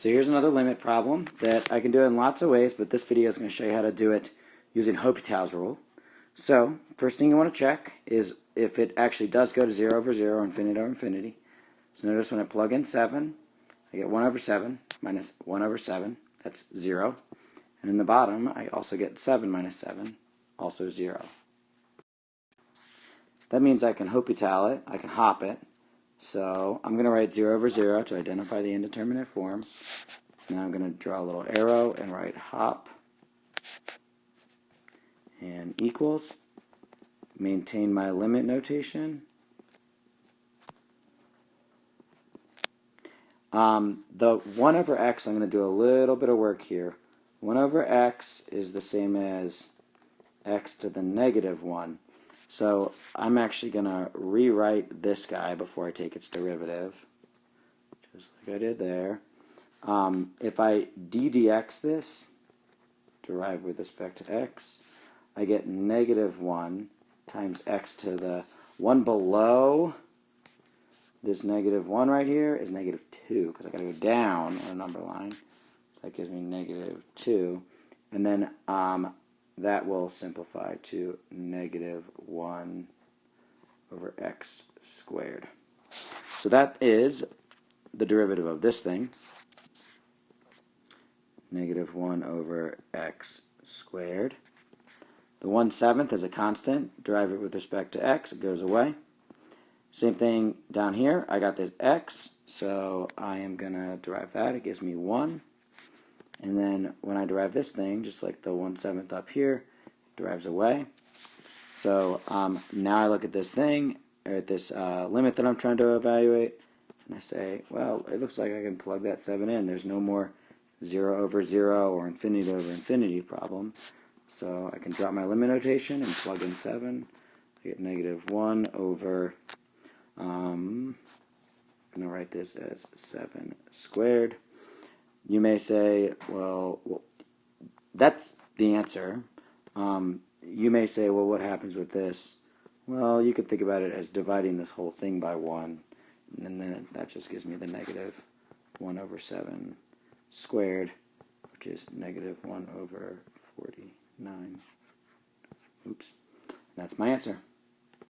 So here's another limit problem that I can do in lots of ways, but this video is going to show you how to do it using Hopital's rule. So first thing you want to check is if it actually does go to 0 over 0 or infinity over infinity. So notice when I plug in 7, I get 1 over 7 minus 1 over 7. That's 0. And in the bottom, I also get 7 minus 7, also 0. That means I can Hopital it, I can hop it. So I'm going to write 0 over 0 to identify the indeterminate form. Now I'm going to draw a little arrow and write hop and equals. Maintain my limit notation. The 1 over x, I'm going to do a little bit of work here. 1 over x is the same as x to the negative 1. So I'm actually going to rewrite this guy before I take its derivative, just like I did there. If I ddx this, derived with respect to x, I get negative 1 times x to the 1 below this negative 1 right here is negative 2, because I've got to go down on a number line. So that gives me negative 2. And then that will simplify to negative 1 over x squared. So that is the derivative of this thing. Negative 1 over x squared. The 1/7 is a constant. Derive it with respect to x. It goes away. Same thing down here. I got this x, so I am going to derive that. It gives me 1. And then when I derive this thing, just like the 1/7 up here, it derives away. So now I look at this thing, or at this limit that I'm trying to evaluate, and I say, well, it looks like I can plug that 7 in. There's no more 0 over 0 or infinity over infinity problem. So I can drop my limit notation and plug in 7. I get negative 1 over, I'm going to write this as 7 squared. You may say, well, that's the answer. You may say, well, what happens with this? Well, you could think about it as dividing this whole thing by 1, and then that just gives me the negative 1 over 7 squared, which is negative 1 over 49. Oops. That's my answer.